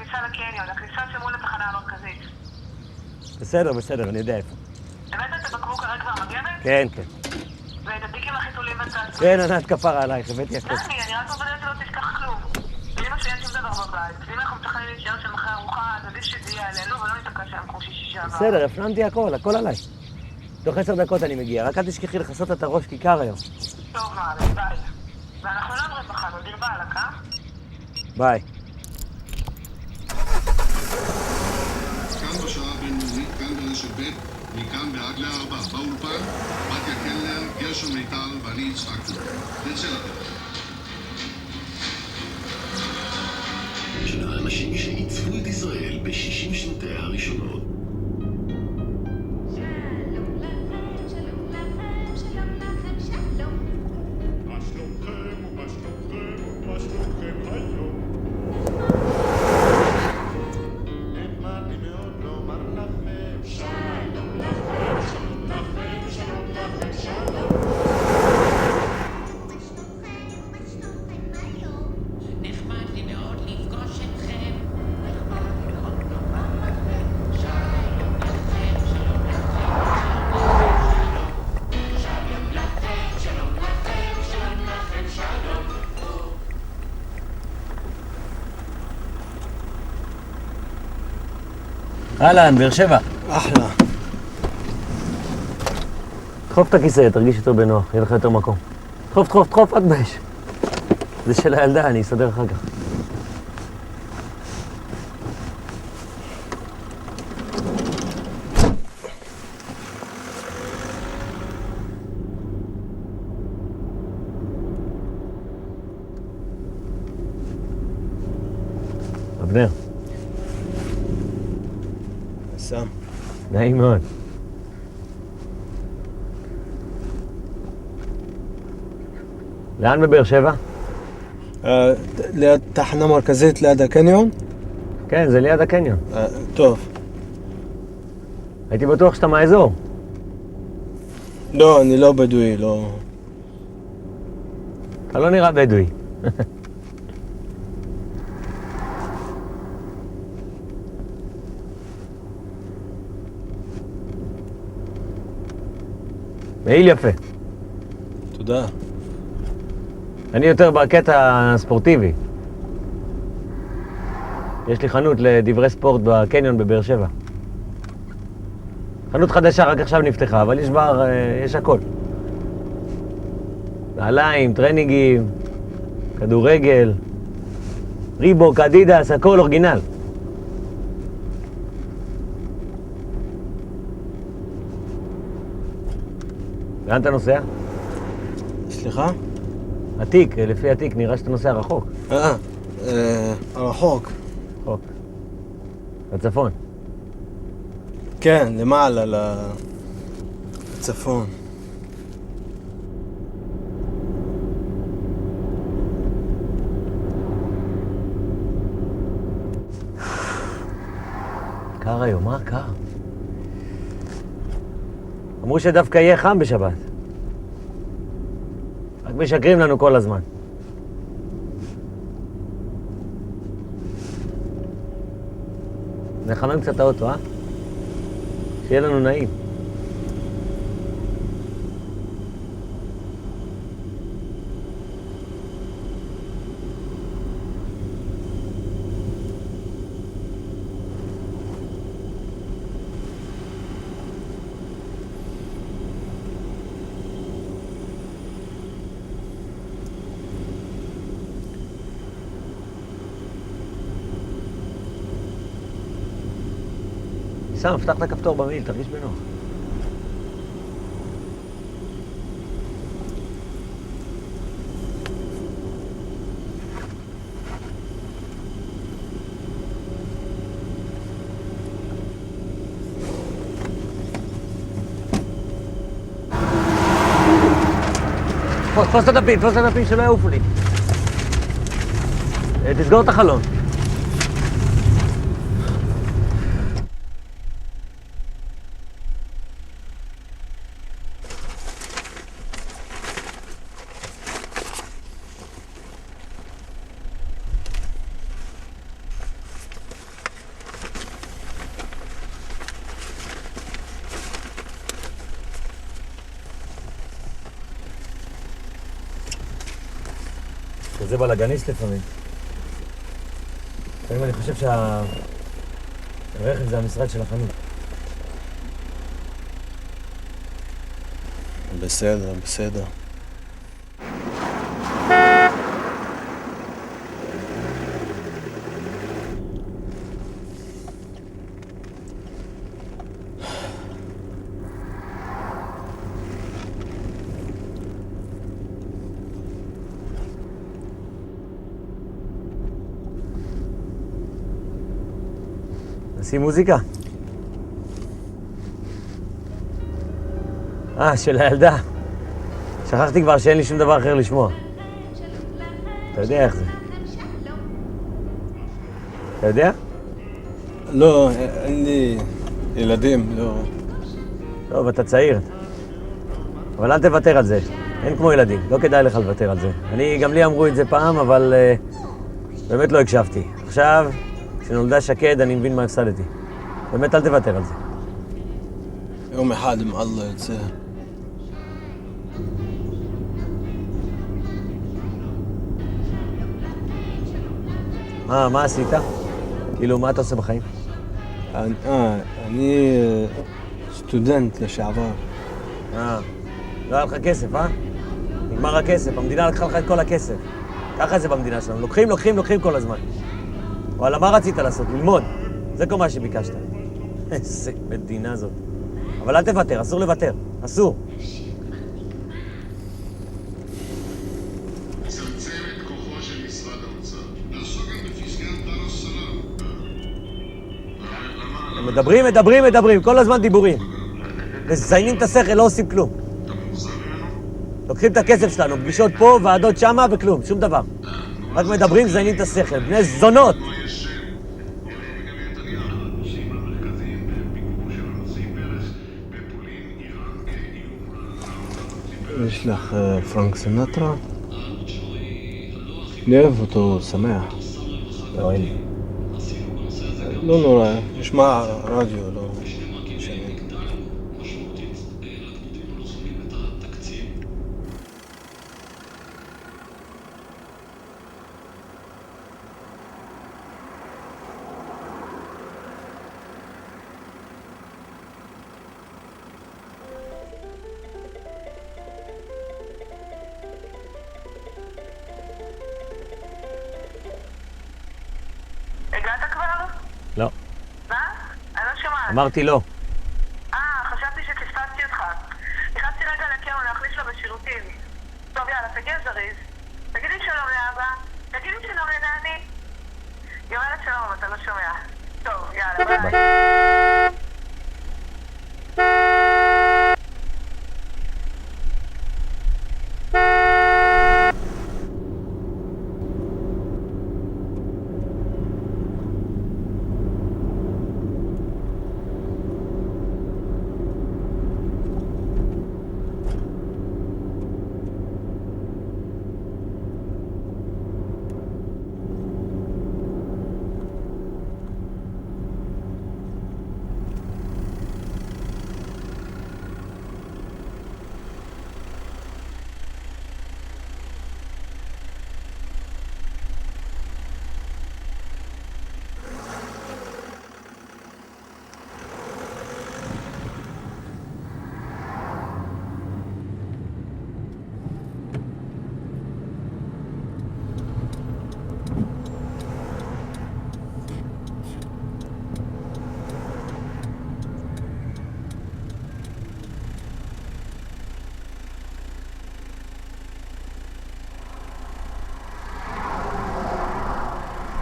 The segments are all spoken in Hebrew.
בכניסה לקניון, הכניסה שמול לתחנה המרכזית. בסדר, אני יודע איפה. הבאת את הבקבוק הריק והמגבת? כן. ואת הדיקים החיתולים בצד? כן, ענת כפרה עלייך, הבאתי הכל. אני רק מבדלת שלא תשכח כלום. לאמא שלי אין שום דבר בבית. ואם אנחנו צריכים להישאר שם אחרי ארוחה, אז עדיף שזה יהיה עלינו ולא ניתקע שם כמו שישי שעבר. בסדר, הפנמתי הכל עליי. תוך 10 דקות אני מגיע, רק אל תשכחי לכסות את הראש כיכר היום. טוב, מעלה, ביי. ואנחנו לא אומרים לך, לא דיר בעלק, אה? ביי. כאן בשעה הבינלאומית, כאן ברשת ב', מכאן ועד ל4, באולפן, בתיה קלנר, גרשון מיטל ואני יצחק קלנר. נצא לדרך. של האנשים שעיצבו את ישראל ב-60 שנותיה הראשונות. אהלן, באר שבע. אחלה. דחוף את הכיסא, תרגיש יותר בנוח, יהיה לך יותר מקום. דחוף, רק באש. זה של הילדה, אני אסדר אחר כך. אבנר. סם. נעים מאוד. לאן בבאר שבע? ליד תחנה מרכזית ליד הקניון? כן, זה ליד הקניון. טוב. הייתי בטוח שאתה מהאזור. לא, אני לא בדואי, לא. אתה לא נראה בדואי. מעיל יפה. תודה. אני יותר בקטע הספורטיבי. יש לי חנות לדברי ספורט בקניון בבאר שבע. חנות חדשה, רק עכשיו נפתחה, אבל יש הכל. נעליים, טרנינגים, כדורגל, ריבוק, אדידס, הכל אורגינל. לאן אתה נוסע? סליחה? עתיק, לפי עתיק, נראה שאתה נוסע רחוק. רחוק. רחוק. בצפון. כן, למעלה, לצפון. קר היום, מה קר? אמרו שדווקא יהיה חם בשבת. רק משקרים לנו כל הזמן. נחמם קצת האוטו, שיהיה לנו נעים. סם, פתח את הכפתור במעיל, תרגיש בנוח. תפוס את הדפים שלא יעופו לי. תסגור את החלון. זה בלגניסט לפעמים. לפעמים אני חושב שהרכב זה המשרד של החנות. בסדר, בסדר. נשים מוזיקה. של הילדה. שכחתי כבר שאין לי שום דבר אחר לשמוע. אתה יודע איך זה. אתה יודע? לא, אין לי ילדים, לא. טוב, אתה צעיר. אבל אל תוותר על זה. אין כמו ילדים, לא כדאי לך לוותר על זה. גם לי אמרו את זה פעם, אבל באמת לא הקשבתי. עכשיו, כשנולדה שקד, אני מבין מה הפסדתי. באמת אל תוותר על זה. יום אחד עם אללה יוצא. מה עשית? כאילו, מה אתה עושה בחיים? אני סטודנט לשעבר. לא היה לך כסף, נגמר הכסף, המדינה לקחה לך את כל הכסף. ככה זה במדינה שלנו, לוקחים כל הזמן. וואלה, מה רצית לעשות? ללמוד. זה כל מה שביקשת. איזה מדינה זאת. אבל אל תוותר, אסור לוותר. אסור. צמצם את כוחו של משרד האוצר. לעסוק גם בפסקת בר הסלאם. מדברים, כל הזמן דיבורים. מזיינים את השכל, לא עושים כלום. אתה מאוכזב ממנו? לוקחים את הכסף שלנו, פגישות פה, ועדות שמה וכלום, שום דבר. רק מדברים, מזיינים את השכל. בני זונות! לא יש שם. אלא בנימין נתניהו. הנושאים המרכזיים בביקור של הנשיא פרס בפולין, איראן, איום. יש לך פרנק סינטרה? אני אוהב אותו, שמח. לא, אין לי. לא נורא, נשמע רדיו, לא משנה. הגעת כבר? לא. מה? אני לא שומעת. אמרתי לא. חשבתי שפספסתי אותך. נכנסתי רגע לקרן להכניס לו בשירותים. טוב, יאללה, תגיע זריז. תגידי שלום לאבא. תגידי שלום לנני. היא אומרת שלום, אבל אתה לא שומע. טוב, יאללה, ביי.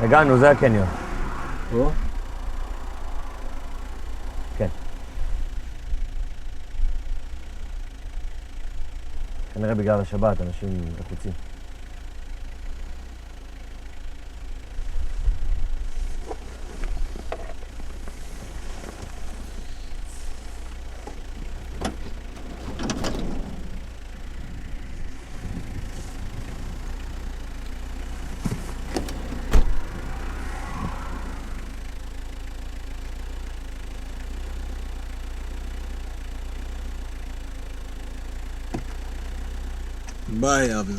הגענו, זה הקניון. או? כן. כנראה בגלל השבת, אנשים לחוצים. ביי, אבי.